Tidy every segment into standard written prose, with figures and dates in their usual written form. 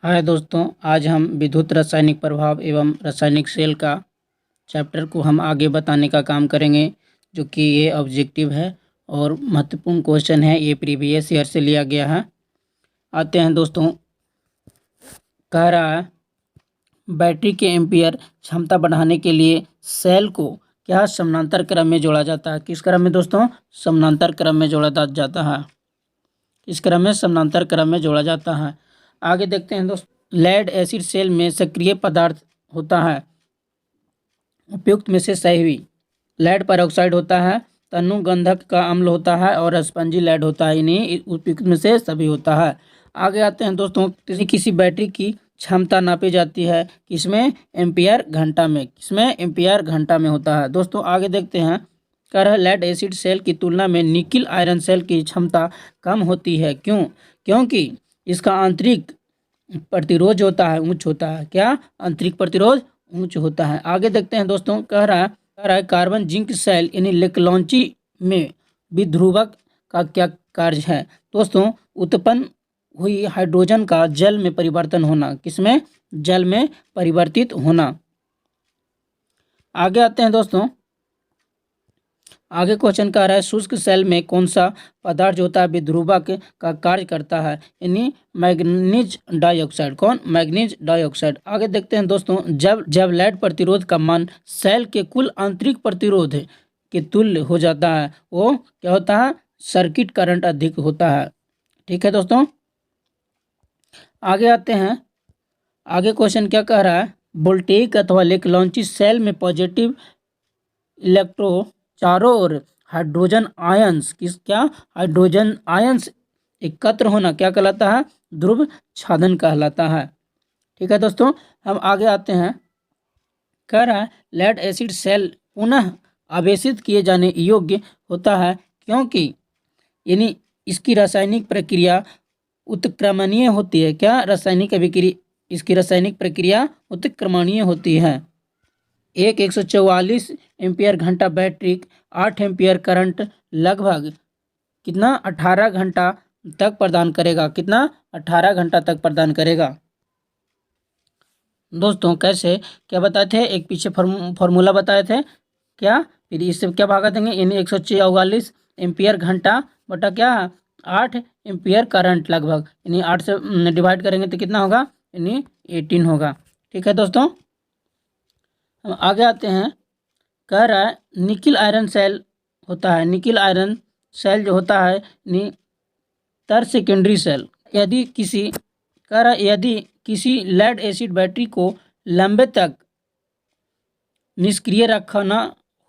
हाय दोस्तों, आज हम विद्युत रासायनिक प्रभाव एवं रासायनिक सेल का चैप्टर को हम आगे बताने का काम करेंगे, जो कि ये ऑब्जेक्टिव है और महत्वपूर्ण क्वेश्चन है। ये प्रीवियस ईयर से लिया गया है। आते हैं दोस्तों, कह रहा है बैटरी के एम्पियर क्षमता बढ़ाने के लिए सेल को क्या समानांतर क्रम में जोड़ा जाता है। किस क्रम में दोस्तों? समानांतर क्रम में जोड़ा जाता है। इस क्रम में समानांतर क्रम में जोड़ा जाता है। आगे देखते हैं दोस्तों, लेड एसिड सेल में सक्रिय पदार्थ होता है। उपयुक्त में से सही हुई। लेड पेरोक्साइड होता है, तनु गंधक का अम्ल होता है और स्पंजी लेड होता है। इन्हीं उपयुक्त में से सभी होता है। आगे आते हैं दोस्तों, किसी बैटरी की क्षमता नापी जाती है किसमें? एम्पियर घंटा में। किसमें? एम्पियर घंटा में होता है। दोस्तों आगे देखते हैं, कह रहा है लेड एसिड सेल की तुलना में निकिल आयरन सेल की क्षमता कम होती है। क्यों? क्योंकि इसका आंतरिक प्रतिरोध होता है उच्च होता है। क्या? आंतरिक प्रतिरोध उच्च होता है। आगे देखते हैं दोस्तों, कह रहा है कार्बन जिंक सेल यानी लेक्लॉन्ची में विध्रुवक का क्या कार्य है? दोस्तों, उत्पन्न हुई हाइड्रोजन का जल में परिवर्तन होना। किसमें? जल में परिवर्तित होना। आगे आते हैं दोस्तों, आगे क्वेश्चन कह रहा है शुष्क सेल में कौन सा पदार्थ जो होता है विध्रुवक का कार्य करता है, यानी मैग्नीज डाइऑक्साइड। कौन? Manganese dioxide. आगे देखते हैं दोस्तों, जब लेड प्रतिरोध का मान सेल के कुल आंतरिक प्रतिरोध के तुल्य हो जाता है, वो क्या होता है? सर्किट करंट अधिक होता है। ठीक है दोस्तों, आगे आते हैं। आगे क्वेश्चन क्या कह रहा है, वोल्टेइक अथवा लेक्लॉन्ची सेल में पॉजिटिव इलेक्ट्रो चारों ओर हाइड्रोजन आयंस क्या? हाइड्रोजन आयंस एकत्र होना क्या कहलाता है? ध्रुव छादन कहलाता है। ठीक है दोस्तों, हम आगे आते हैं। कह रहा है लेड एसिड सेल पुनः आवेशित किए जाने योग्य होता है क्योंकि यानी इसकी रासायनिक प्रक्रिया उत्क्रमणीय होती है। क्या? रासायनिक अभिक्रिया, इसकी रासायनिक प्रक्रिया उत्क्रमणीय होती है। 144 एम्पियर घंटा बैटरी 8 एम्पियर करंट लगभग कितना? 18 घंटा तक प्रदान करेगा। कितना? 18 घंटा तक प्रदान करेगा। दोस्तों कैसे? क्या बताए थे? एक पीछे फॉर्मूला बताए थे। क्या? फिर इससे क्या भागा देंगे, यानी 144 एम्पियर घंटा बटा क्या? 8 एम्पियर करंट लगभग, यानी 8 से डिवाइड करेंगे तो कितना होगा? यानी 18 होगा। ठीक है दोस्तों, हम आगे आते हैं। कह रहा है निकिल आयरन सेल होता है। निकिल आयरन सेल जो होता है तर सेकेंडरी सेल। यदि किसी लेड एसिड बैटरी को लंबे तक निष्क्रिय रखना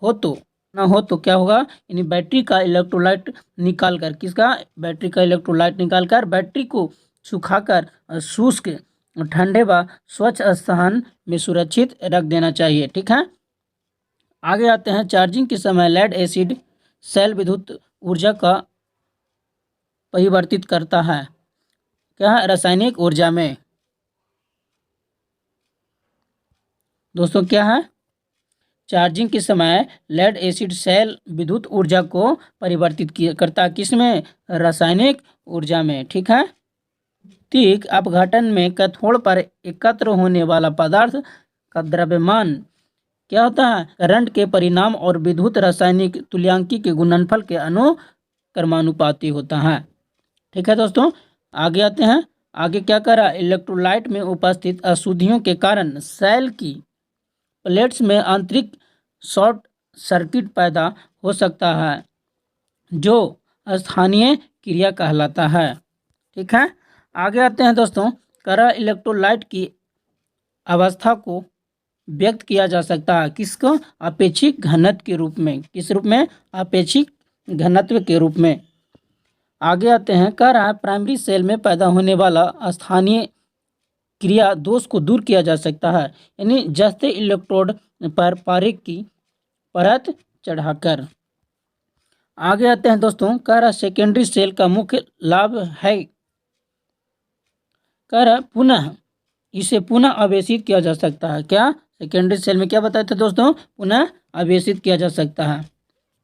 हो तो क्या होगा? यानी बैटरी का इलेक्ट्रोलाइट निकाल कर, किसका? बैटरी का इलेक्ट्रोलाइट निकाल कर बैटरी को सुखाकर शुष्क ठंडे व स्वच्छ स्थान में सुरक्षित रख देना चाहिए। ठीक है, आगे आते हैं। चार्जिंग के समय लेड एसिड सेल विद्युत ऊर्जा का परिवर्तित करता है। क्या? रासायनिक ऊर्जा में। दोस्तों क्या है? चार्जिंग के समय लेड एसिड सेल विद्युत ऊर्जा को परिवर्तित करता है। किसमें? रासायनिक ऊर्जा में। ठीक है, तीक अपघटन में कैथोड पर एकत्र होने वाला पदार्थ का द्रव्यमान क्या होता है? करंट के परिणाम और विद्युत रासायनिक तुल्यांकी के गुणनफल के अनुक्रमानुपाती होता है। ठीक है दोस्तों, आगे आते हैं। आगे क्या करा? इलेक्ट्रोलाइट में उपस्थित अशुद्धियों के कारण सेल की प्लेट्स में आंतरिक शॉर्ट सर्किट पैदा हो सकता है, जो स्थानीय क्रिया कहलाता है। ठीक है, आगे आते हैं दोस्तों। करा इलेक्ट्रोलाइट की अवस्था को व्यक्त किया जा सकता है किसको? अपेक्षिक घनत्व के रूप में। किस रूप में? अपेक्षिक घनत्व के रूप में। आगे आते हैं। कह रहा है प्राइमरी सेल में पैदा होने वाला स्थानीय क्रिया दोष को दूर किया जा सकता है, यानी जस्ते इलेक्ट्रोड पर पारे की परत चढ़ाकर। आगे आते हैं दोस्तों। कह रहा सेकेंडरी सेल का मुख्य लाभ है, कह रहा इसे पुनः आवेशित किया जा सकता है। क्या? सेकेंडरी सेल में क्या बताए थे दोस्तों? पुनः आवेशित किया जा सकता है।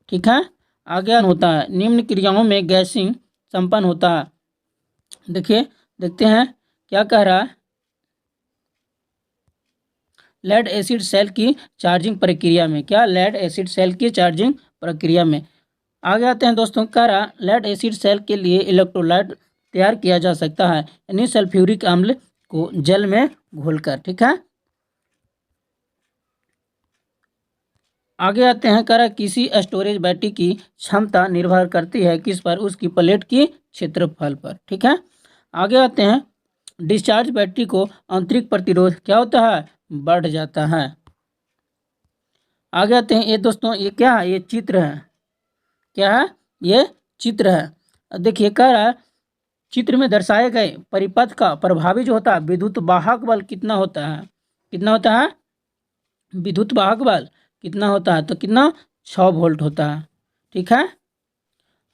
ठीक है, आगे होता है निम्न क्रियाओं में गैसिंग संपन्न होता है। देखिए, देखते हैं क्या कह रहा है। लेड एसिड सेल की चार्जिंग प्रक्रिया में। क्या? लेड एसिड सेल की चार्जिंग प्रक्रिया में। आगे आते हैं दोस्तों, कह रहा लेड एसिड सेल के लिए इलेक्ट्रोलाइट तैयार किया जा सकता है यानी सल्फ्यूरिक अम्ल को जल में घोलकर। ठीक है। आगे आते हैं, कह रहा किसी स्टोरेज बैटरी की क्षमता निर्भर करती है किस पर? उसकी प्लेट की क्षेत्रफल पर। ठीक है। आगे आते हैं, डिस्चार्ज बैटरी को आंतरिक प्रतिरोध क्या होता है? बढ़ जाता है। आगे आते हैं, ये दोस्तों ये क्या है? ये चित्र है। क्या है? ये चित्र है। देखिए, कह रहा है चित्र में दर्शाए गए परिपथ का प्रभावी जो होता है विद्युत वाहक बल कितना होता है? कितना होता है? विद्युत वाहक बल कितना होता है? तो कितना? 6 वोल्ट होता है। ठीक है।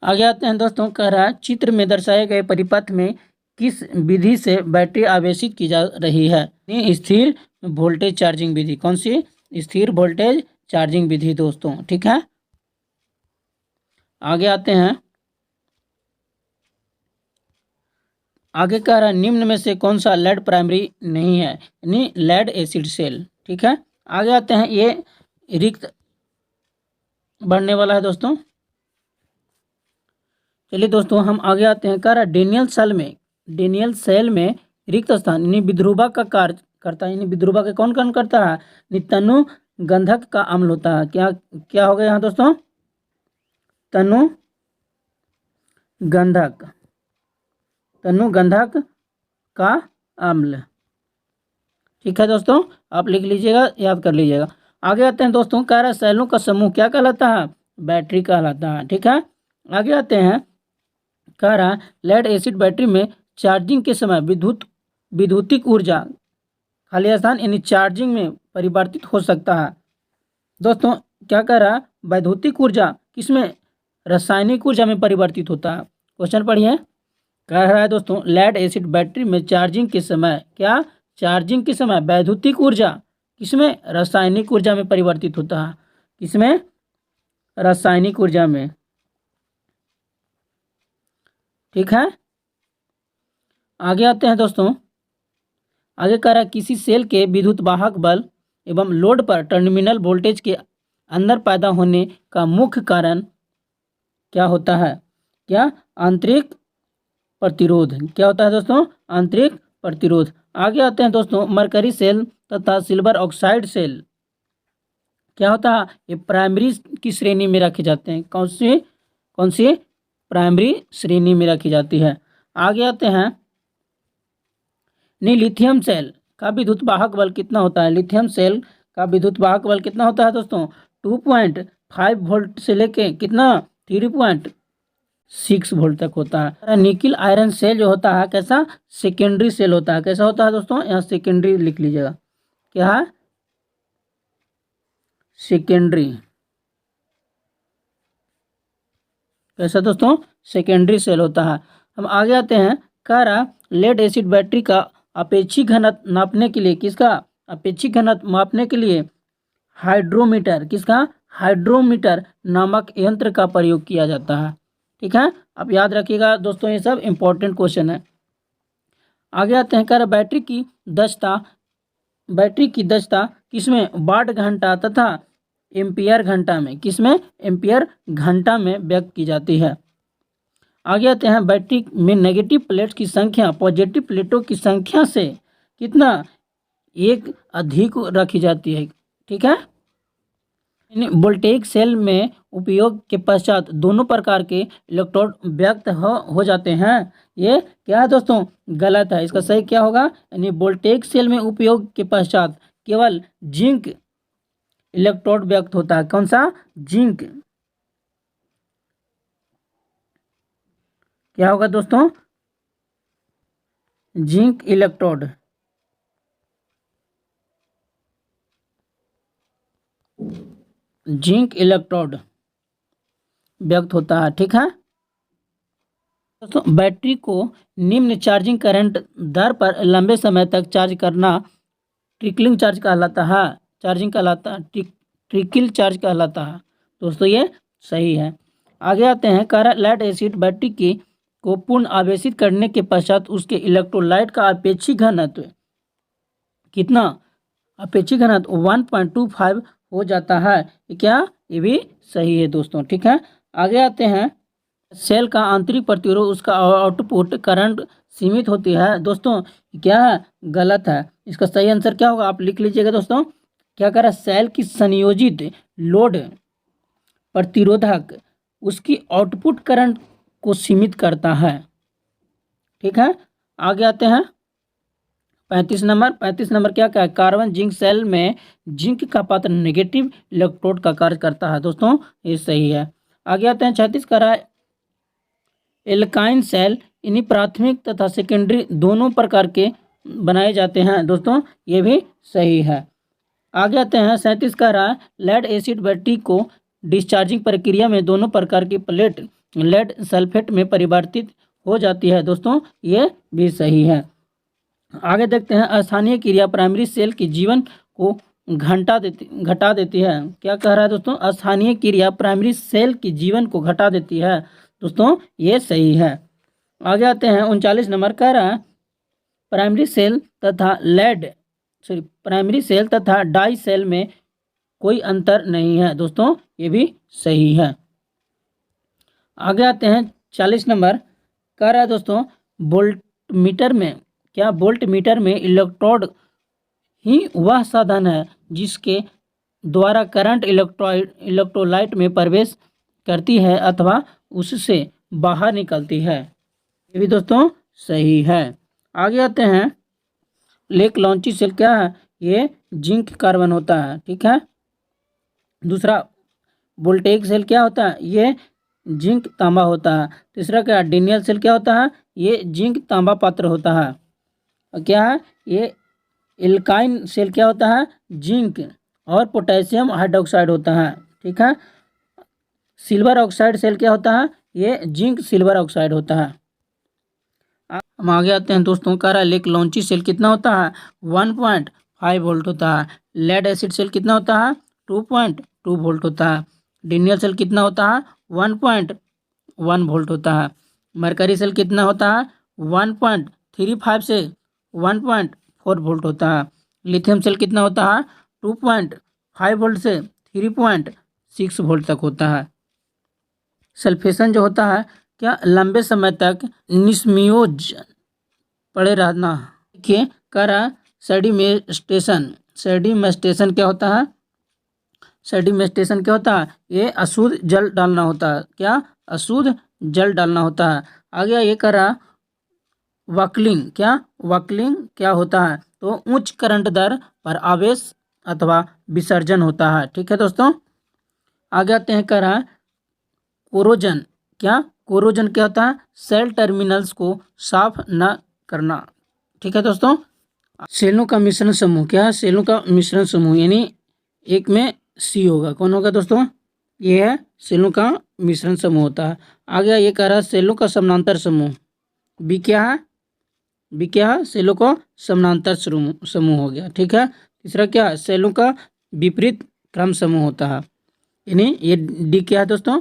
आगे आते हैं दोस्तों, कह रहा है चित्र में दर्शाए गए परिपथ में किस विधि से बैटरी आवेशित की जा रही है? स्थिर वोल्टेज चार्जिंग विधि। कौन सी? स्थिर वोल्टेज चार्जिंग विधि दोस्तों। ठीक है। आगे आते हैं, आगे कह रहा है निम्न में से कौन सा लेड प्राइमरी नहीं है यानी लेड एसिड सेल। ठीक है। आगे आते हैं, ये रिक्त बढ़ने वाला है दोस्तों। चलिए दोस्तों, हम आगे आते हैं, कह रहा डेनियल सेल में रिक्त स्थान यानी विद्रुवा का कार्य करता है। यानी विद्रुवा के कौन कौन करता है? तनु गंधक का अम्ल होता है। क्या क्या हो गया यहाँ दोस्तों? तनु गंधक, तनु गंधक का अम्ल। ठीक है दोस्तों, आप लिख लीजिएगा, याद कर लीजिएगा। आगे आते हैं दोस्तों, कह रहा है सेलों का समूह क्या कहलाता है? बैटरी कहलाता है। ठीक है। आगे आते हैं, कह रहा है लेड एसिड बैटरी में चार्जिंग के समय विद्युतिक ऊर्जा खाली स्थान यानी चार्जिंग में परिवर्तित हो सकता है। दोस्तों क्या कह रहा है? वैद्युतिक ऊर्जा किसमें? रासायनिक ऊर्जा में परिवर्तित होता है। क्वेश्चन पढ़िए। कह रहा है दोस्तों लेड एसिड बैटरी में चार्जिंग के समय क्या? चार्जिंग के समय वैद्युतिक ऊर्जा किसमें? रासायनिक ऊर्जा में परिवर्तित होता है। किसमें? रासायनिक ऊर्जा में। ठीक है। आगे आते हैं दोस्तों, आगे कह रहा है किसी सेल के विद्युत वाहक बल एवं लोड पर टर्मिनल वोल्टेज के अंदर पैदा होने का मुख्य कारण क्या होता है? क्या? आंतरिक प्रतिरोध। क्या होता है दोस्तों? आंतरिक प्रतिरोध। आगे आते हैं दोस्तों, मरकरी सेल तथा सिल्वर ऑक्साइड सेल क्या होता है? ये प्राइमरी की श्रेणी में रखे जाते हैं। कौन सी? प्राइमरी श्रेणी में रखी जाती है। आगे आते हैं, लिथियम सेल का विद्युत वाहक बल कितना होता है? लिथियम सेल का विद्युत वाहक बल कितना होता है दोस्तों? 2.5 वोल्ट से लेके कितना? 3.6 वोल्ट तक होता है। निकिल आयरन सेल जो होता है कैसा? सेकेंडरी सेल होता है। कैसा होता है दोस्तों? यहाँ सेकेंडरी लिख लीजिएगा। क्या है? सेकेंडरी। कैसा दोस्तों? सेकेंडरी सेल होता है। हम आगे आते हैं, कह रहा लेड एसिड बैटरी का अपेक्षित घनत्व नापने के लिए किसका? अपेक्षित घनत्व मापने के लिए हाइड्रोमीटर। किसका? हाइड्रोमीटर नामक यंत्र का प्रयोग किया जाता है। ठीक है। आप याद रखिएगा दोस्तों, ये सब इंपॉर्टेंट क्वेश्चन है। आगे आते हैं, कह रहा बैटरी की दक्षता किसमें? वाट घंटा तथा एम्पियर घंटा में। किसमें? एम्पियर घंटा में व्यक्त की जाती है। आगे आते हैं, बैटरी में नेगेटिव प्लेट की संख्या पॉजिटिव प्लेटों की संख्या से कितना? एक अधिक रखी जाती है। ठीक है। वोल्टेइक सेल में उपयोग के पश्चात दोनों प्रकार के इलेक्ट्रोड व्यक्त हो जाते हैं। ये क्या है दोस्तों? गलत है। इसका सही क्या होगा? यानी वोल्टेइक सेल में उपयोग के पश्चात केवल जिंक इलेक्ट्रोड व्यक्त होता है। कौन सा? जिंक। क्या होगा दोस्तों? Zinc electrode. जिंक इलेक्ट्रोड व्यक्त होता है। ठीक है दोस्तों, बैटरी को निम्न चार्जिंग करंट दर पर लंबे समय तक चार्ज करना ट्रिकलिंग चार्ज कहलाता है। चार्जिंग कहलाता ट्रिकल चार्ज कहलाता है। दोस्तों ये सही है। आगे आते हैं, लेड एसिड बैटरी की को पूर्ण आवेशित करने के पश्चात उसके इलेक्ट्रोलाइट का अपेक्षित घनत्व कितना? अपेक्षित घनत्व 1.25 हो जाता है। ये क्या, ये भी सही है दोस्तों। ठीक है, आगे आते हैं। सेल का आंतरिक प्रतिरोध, उसका आउटपुट करंट सीमित होती है। दोस्तों क्या है, गलत है। इसका सही आंसर क्या होगा, आप लिख लीजिएगा दोस्तों। क्या कह रहा है, सेल की संयोजित लोड प्रतिरोधक उसकी आउटपुट करंट को सीमित करता है। ठीक है, आगे आते हैं 35 नंबर क्या है, कार्बन जिंक सेल में जिंक का पात्र नेगेटिव इलेक्ट्रोड का कार्य करता है। दोस्तों ये सही है। आगे आते हैं 36 कह रहा है, एल्काइन सेल इन्हीं प्राथमिक तथा सेकेंडरी दोनों प्रकार के बनाए जाते हैं। दोस्तों ये भी सही है। आगे आते हैं 37 कह रहा है, लेड एसिड बैटरी को डिस्चार्जिंग प्रक्रिया में दोनों प्रकार की प्लेट लेड सल्फेट में परिवर्तित हो जाती है। दोस्तों ये भी सही है। आगे देखते हैं, स्थानीय क्रिया प्राइमरी सेल के जीवन को घटा देती है। क्या कह रहा है दोस्तों, स्थानीय क्रिया प्राइमरी सेल के जीवन को घटा देती है। दोस्तों ये सही है। आगे आते हैं 39 नंबर कह रहा है, प्राइमरी सेल तथा डाई सेल में कोई अंतर नहीं है। दोस्तों ये भी सही है। आगे आते हैं 40 नंबर कह रहा है दोस्तों, वोल्टमीटर में इलेक्ट्रोड ही वह साधन है जिसके द्वारा करंट इलेक्ट्रोलाइट में प्रवेश करती है अथवा उससे बाहर निकलती है। ये भी दोस्तों सही है। आगे आते हैं, लेक लॉन्ची सेल क्या है, ये जिंक कार्बन होता है। ठीक है, दूसरा वोल्टेइक सेल क्या होता है, ये जिंक तांबा होता है। तीसरा क्या, डीनियल सेल क्या होता है, ये जिंक तांबा पात्र होता है। और क्या है, ये एल्काइन सेल क्या होता है, जिंक और पोटेशियम हाइड्रोक्साइड होता है। ठीक है, सिल्वर ऑक्साइड सेल क्या होता है, ये जिंक सिल्वर ऑक्साइड होता है। हम आगे आते हैं दोस्तों, कह रहा है लेक लॉन्ची सेल कितना होता है, 1.5 वोल्ट होता है। लेड एसिड सेल कितना होता है, 2.2 वोल्ट होता है। डीनियल सेल कितना होता है, 1.1 वोल्ट होता है। मरकरी सेल कितना होता है, 1.35 से 1.4 वोल्ट होता है। लिथियम सेल कितना होता है, 2.5 वोल्ट से 3.6 वोल्ट तक होता है। सल्फेशन जो होता है, क्या लंबे समय तक निस्मियोज पड़े रहना। देखिए कह रहा है, सेडिमेस्टेशन क्या होता है, सेडिमेस्टेशन क्या होता है, ये अशुद्ध जल डालना होता है। क्या, अशुद्ध जल डालना होता है। आगे ये कह रहा, वॉकलिंग क्या होता है, तो उच्च करंट दर पर आवेश अथवा विसर्जन होता है। ठीक है दोस्तों, आगे आते हैं, कह रहा है कोरोजन क्या होता है, सेल टर्मिनल्स को साफ न करना। ठीक है दोस्तों, सेलों का मिश्रण समूह क्या है, सेलों का मिश्रण समूह यानी एक में सी होगा, कौन होगा दोस्तों, ये है सेलों का मिश्रण समूह होता है। आगे ये कह रहा है सेलों का समानांतर समूह, बी क्या है, सेलों का समानांतर समूह हो गया। ठीक है, तीसरा क्या है, सेलों का विपरीत क्रम समूह होता है, यानी ये डी क्या है दोस्तों,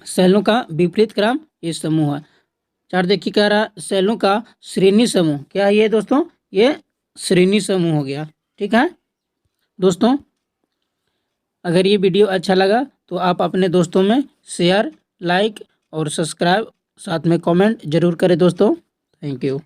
सेलों का विपरीत क्रम ये समूह है। 4 देखिए कह रहा है सेलों का श्रेणी समूह, क्या है ये दोस्तों, ये श्रेणी समूह हो गया। ठीक है दोस्तों, अगर ये वीडियो अच्छा लगा तो आप अपने दोस्तों में शेयर, लाइक और सब्सक्राइब, साथ में कमेंट जरूर करें दोस्तों। Thank you.